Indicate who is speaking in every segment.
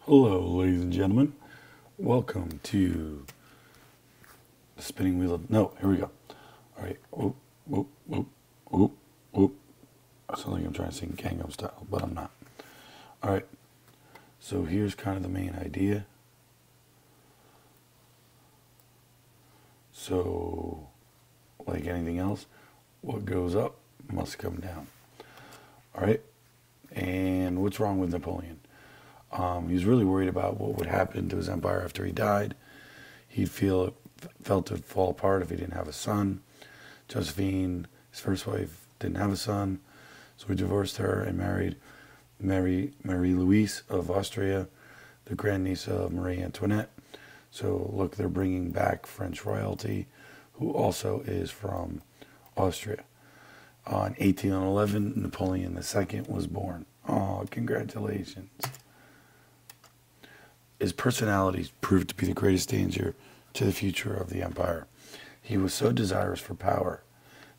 Speaker 1: Hello, ladies and gentlemen. Welcome to the spinning wheel of... No, here we go. All right. Whoop, whoop, whoop, whoop, whoop. I sound like I'm trying to sing Gangnam Style, but I'm not. All right. So here's kind of the main idea. So, like anything else, what goes up must come down. All right. And what's wrong with Napoleon? He was really worried about what would happen to his empire after he died. He'd felt it would fall apart if he didn't have a son. Josephine, his first wife, didn't have a son, so he divorced her and married Marie Louise of Austria, the grandniece of Marie Antoinette. So look, they're bringing back French royalty, who also is from Austria. In 1811, Napoleon II was born. Oh, congratulations. His personality proved to be the greatest danger to the future of the empire. He was so desirous for power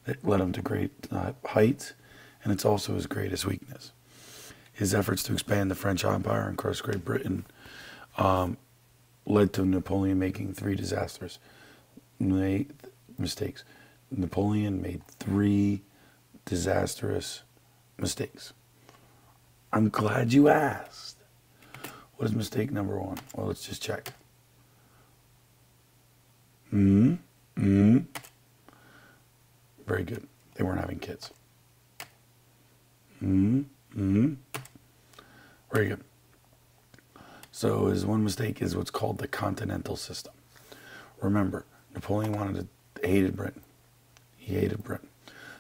Speaker 1: that led him to great heights, and it's also his greatest weakness. His efforts to expand the French Empire and crush Great Britain led to Napoleon making three disastrous mistakes. Napoleon made three disastrous mistakes. I'm glad you asked. What is mistake number one? Well, let's just check. Very good. They weren't having kids. Very good. So his one mistake is what's called the Continental System. Remember, Napoleon hated Britain. He hated Britain.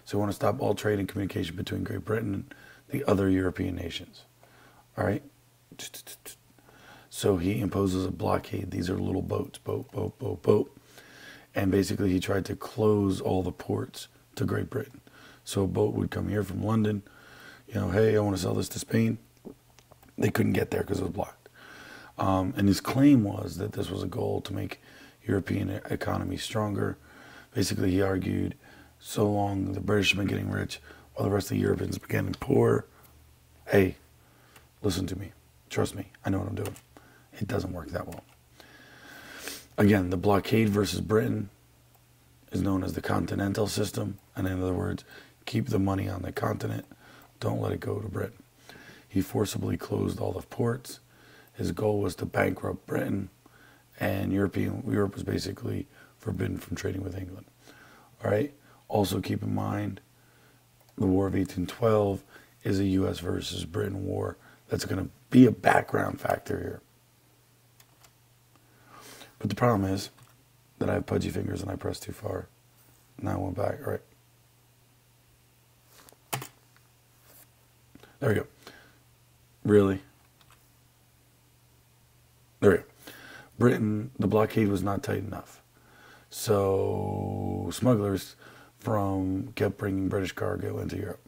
Speaker 1: So he wanted to stop all trade and communication between Great Britain and the other European nations. All right? So he imposes a blockade. These are little boats, boat. And basically he tried to close all the ports to Great Britain. So a boat would come here from London, hey, I want to sell this to Spain. They couldn't get there because it was blocked. And his claim was that this was a goal to make European economy stronger. Basically, he argued, so long the British have been getting rich while the rest of the Europeans have been getting poor. Hey, listen to me. Trust me. I know what I'm doing. It doesn't work that well. Again, the blockade versus Britain is known as the Continental System. And in other words, keep the money on the continent. Don't let it go to Britain. He forcibly closed all the ports. His goal was to bankrupt Britain. And Europe was basically forbidden from trading with England. All right? Also keep in mind, the War of 1812 is a U.S. versus Britain war. That's going to be a background factor here. But the problem is that I have pudgy fingers and I pressed too far. Now I went back. All right. There we go. Really? There we go. Britain, the blockade was not tight enough. So smugglers kept bringing British cargo into Europe.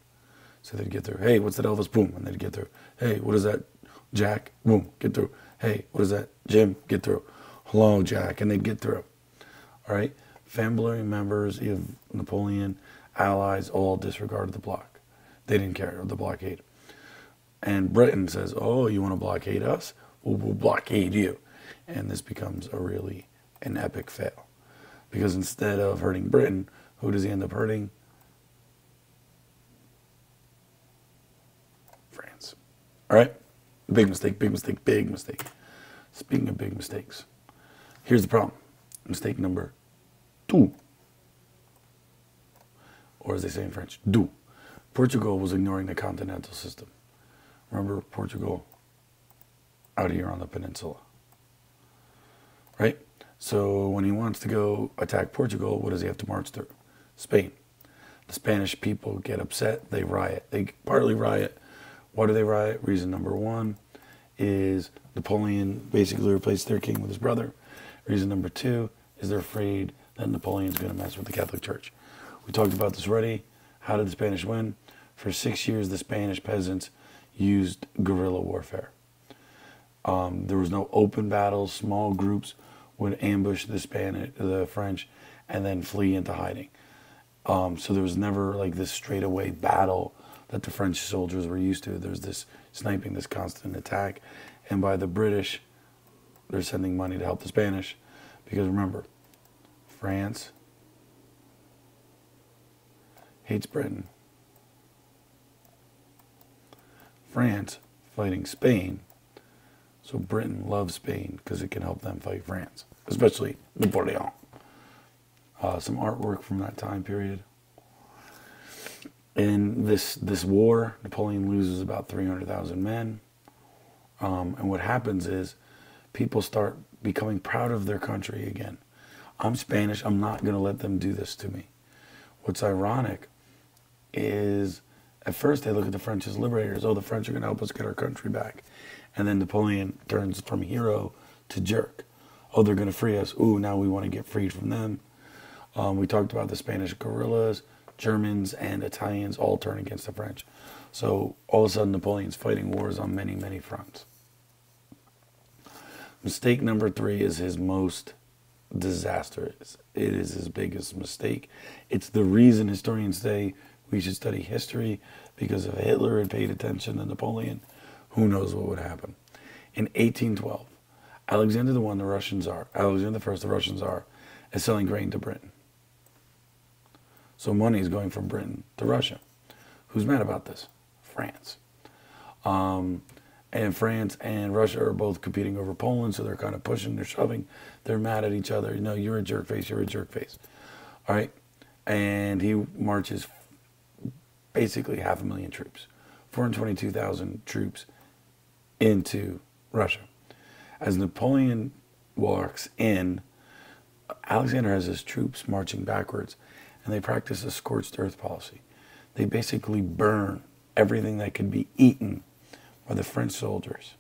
Speaker 1: So they'd get through. Hey, what's that, Elvis? Boom. And they'd get through. Hey, what is that, Jack? Boom. Get through. Hey, what is that, Jim? Get through. Hello, Jack. And they'd get through. All right. Family members of Napoleon, allies, all disregarded the block. They didn't care of the blockade. And Britain says, oh, you want to blockade us? We'll blockade you. And this becomes an epic fail. Because instead of hurting Britain, who does he end up hurting? France. All right? Big mistake, big mistake, big mistake. Speaking of big mistakes, here's the problem. Mistake number 2. Or as they say in French, deux. Portugal was ignoring the Continental System. Remember Portugal out here on the peninsula. Right? So when he wants to go attack Portugal, what does he have to march through? Spain. The Spanish people get upset. They riot. They partly riot. Why do they riot? Reason number 1 is Napoleon basically replaced their king with his brother. Reason number 2 is they're afraid that Napoleon's going to mess with the Catholic Church. We talked about this already. How did the Spanish win? For 6 years, the Spanish peasants used guerrilla warfare. There was no open battles. Small groups would ambush the French, and then flee into hiding. So there was never like this straightaway battle that the French soldiers were used to. There's this sniping, this constant attack. And by the British, they're sending money to help the Spanish. Because remember, France hates Britain. France fighting Spain. So Britain loves Spain because it can help them fight France, especially Napoleon. Some artwork from that time period. In this war, Napoleon loses about 300,000 men. And what happens is people start becoming proud of their country again. I'm Spanish. I'm not going to let them do this to me. What's ironic is at first they look at the French as liberators. Oh, the French are going to help us get our country back. And then Napoleon turns from hero to jerk. Oh, they're going to free us. Ooh, now we want to get freed from them. We talked about the Spanish guerrillas. Germans and Italians all turn against the French. So all of a sudden Napoleon's fighting wars on many, many fronts. Mistake number 3 is his most disastrous. It is his biggest mistake. It's the reason historians say we should study history, because if Hitler had paid attention to Napoleon, who knows what would happen. In 1812, Alexander I, the Russian Tsar, Alexander I, the Russian Tsar, is selling grain to Britain. So money is going from Britain to Russia. Who's mad about this? France. And France and Russia are both competing over Poland, so they're kind of pushing, they're shoving. They're mad at each other. No, you're a jerk face, you're a jerk face. All right? And he marches basically 500,000 troops, 422,000 troops into Russia. As Napoleon walks in, Alexander has his troops marching backwards, and they practice a scorched earth policy. They basically burn everything that could be eaten by the French soldiers.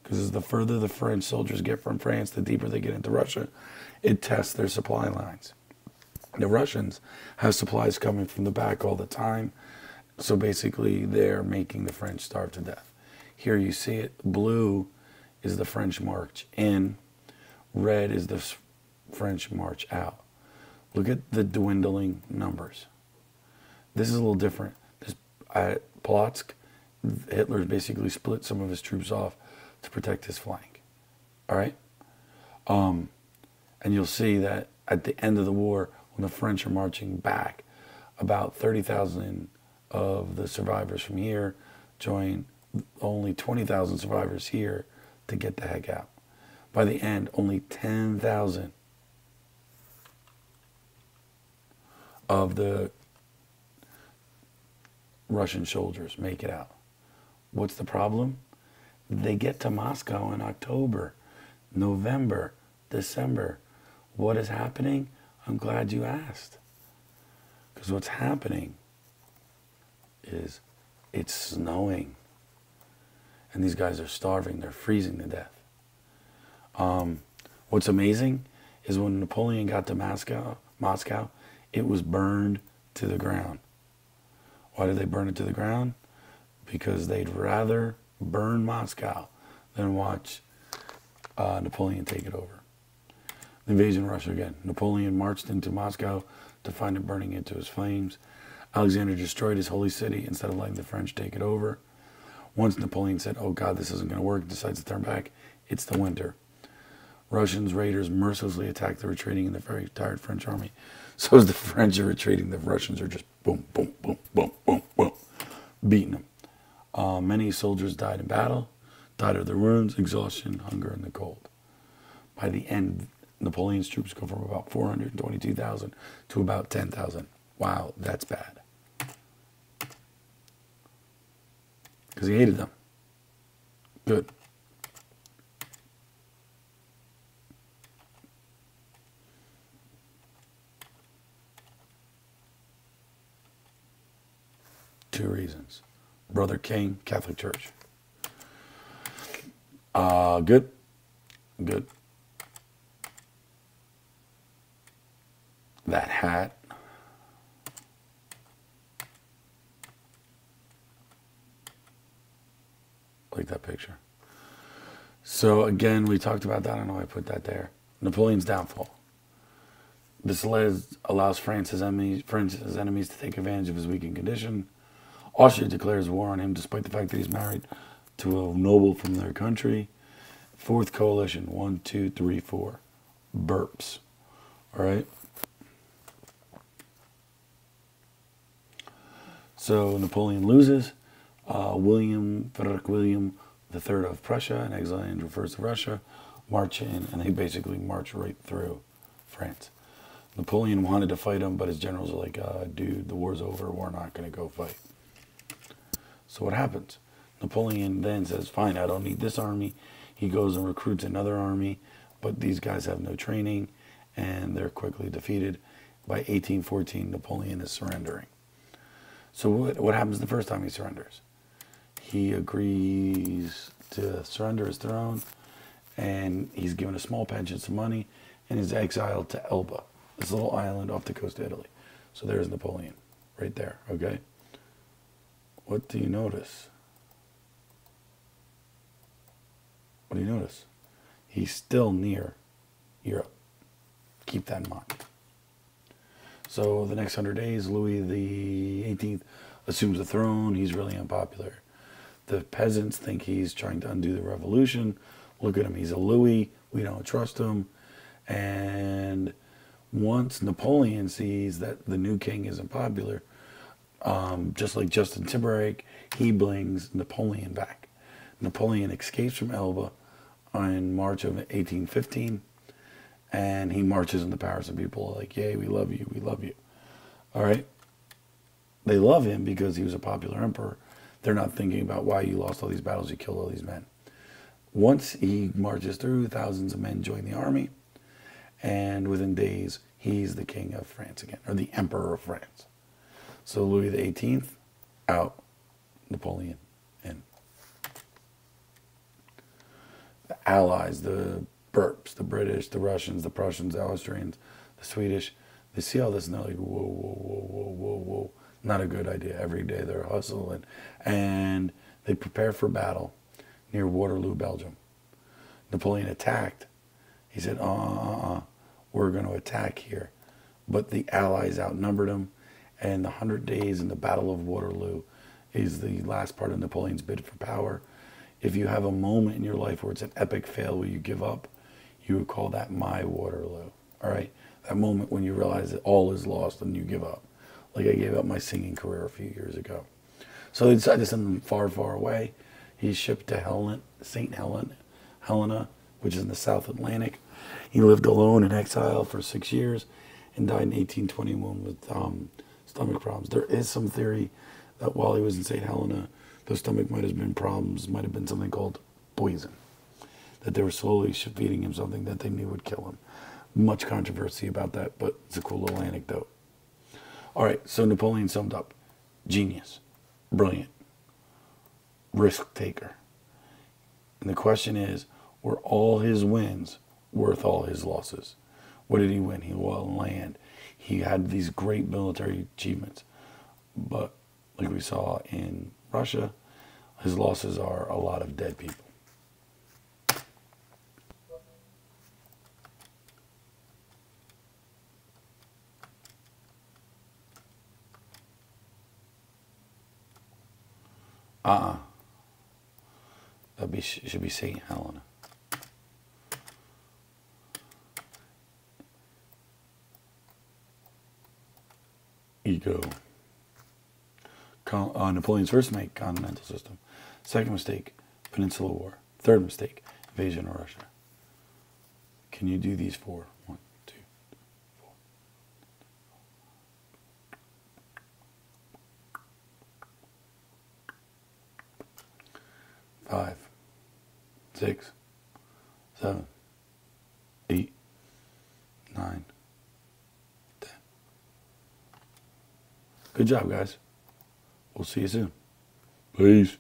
Speaker 1: Because the further the French soldiers get from France, the deeper they get into Russia, it tests their supply lines. The Russians have supplies coming from the back all the time, so basically they're making the French starve to death. Here you see it. Blue is the French march in. Red is the French march out. Look at the dwindling numbers. This is a little different. This, at Polotsk, Hitler basically split some of his troops off to protect his flank. All right? And you'll see that at the end of the war, when the French are marching back, about 30,000 of the survivors from here join only 20,000 survivors here to get the heck out. By the end, only 10,000 of the Russian soldiers make it out. What's the problem? They get to Moscow in October, November, December. What is happening? I'm glad you asked. Because what's happening is it's snowing. And these guys are starving. They're freezing to death. What's amazing is when Napoleon got to Moscow, it was burned to the ground. Why did they burn it to the ground? Because they'd rather burn Moscow than watch Napoleon take it over. The invasion of Russia again. Napoleon marched into Moscow to find it burning into his flames. Alexander destroyed his holy city instead of letting the French take it over. Once Napoleon said, oh God, this isn't going to work, decides to turn back, it's the winter. Russians, raiders mercilessly attack the retreating and the very tired French army. So as the French are retreating, the Russians are just boom, boom, boom, boom, boom, boom, beating them. Many soldiers died in battle, died of their wounds, exhaustion, hunger, and the cold. By the end, Napoleon's troops go from about 422,000 to about 10,000. Wow, that's bad. Because he hated them. Good. Two reasons. Brother King, Catholic Church. Good. Good. That hat. Like that picture. So again, we talked about that. I don't know why I put that there. Napoleon's downfall. This allows France's enemies to take advantage of his weakened condition. Austria declares war on him despite the fact that he's married to a noble from their country. Fourth coalition, 1, 2, 3, 4. Burps. All right. So Napoleon loses. Frederick William III of Prussia, an exile and refers to Russia, march in, and they basically march right through France. Napoleon wanted to fight him, but his generals are like, dude, the war's over. We're not going to go fight. So what happens? Napoleon then says, fine, I don't need this army. He goes and recruits another army, but these guys have no training, and they're quickly defeated. By 1814, Napoleon is surrendering. So what happens the first time he surrenders? He agrees to surrender his throne, and he's given a small pension, some money, and is exiled to Elba, this little island off the coast of Italy. So there's Napoleon, right there, okay? What do you notice? What do you notice? He's still near Europe. Keep that in mind. So the next 100 days, Louis the 18th assumes the throne. He's really unpopular. The peasants think he's trying to undo the revolution. Look at him. He's a Louis. We don't trust him. And once Napoleon sees that the new king isn't popular, just like Justin Timberlake, he brings Napoleon back. Napoleon escapes from Elba in March of 1815, and he marches into Paris, and people are like, yay, we love you, we love you. All right? They love him because he was a popular emperor. They're not thinking about why you lost all these battles, you killed all these men. Once he marches through, thousands of men join the army, and within days, he's the king of France again, or the emperor of France. So Louis the 18th, out. Napoleon, in. The Allies, the Burps, the British, the Russians, the Prussians, the Austrians, the Swedish, they see all this and they're like, whoa, whoa, whoa, whoa, whoa, whoa. Not a good idea. Every day they're hustling. And they prepare for battle near Waterloo, Belgium. Napoleon attacked. He said, we're going to attack here. But the Allies outnumbered him. And the 100 days in the Battle of Waterloo is the last part of Napoleon's bid for power. If you have a moment in your life where it's an epic fail where you give up, you would call that my Waterloo. All right? That moment when you realize that all is lost and you give up. Like I gave up my singing career a few years ago. So they decided to send him far, far away. He's shipped to St. Helena, which is in the South Atlantic. He lived alone in exile for 6 years and died in 1821 with stomach problems. There is some theory that while he was in St. Helena, those stomach might have been problems, might have been something called poison. That they were slowly feeding him something that they knew would kill him. Much controversy about that, but it's a cool little anecdote. All right, so Napoleon summed up. Genius. Brilliant. Risk taker. And the question is, were all his wins worth all his losses? What did he win? He won land. He had these great military achievements. But like we saw in Russia, his losses are a lot of dead people. That should be St. Helena. Ego. Napoleon's first mistake, Continental System. Second mistake, Peninsular War. Third mistake, invasion of Russia. Can you do these four? 1, 2, 4. 5, 6, 7, 8, 9, 10. Good job, guys. We'll see you soon. Peace.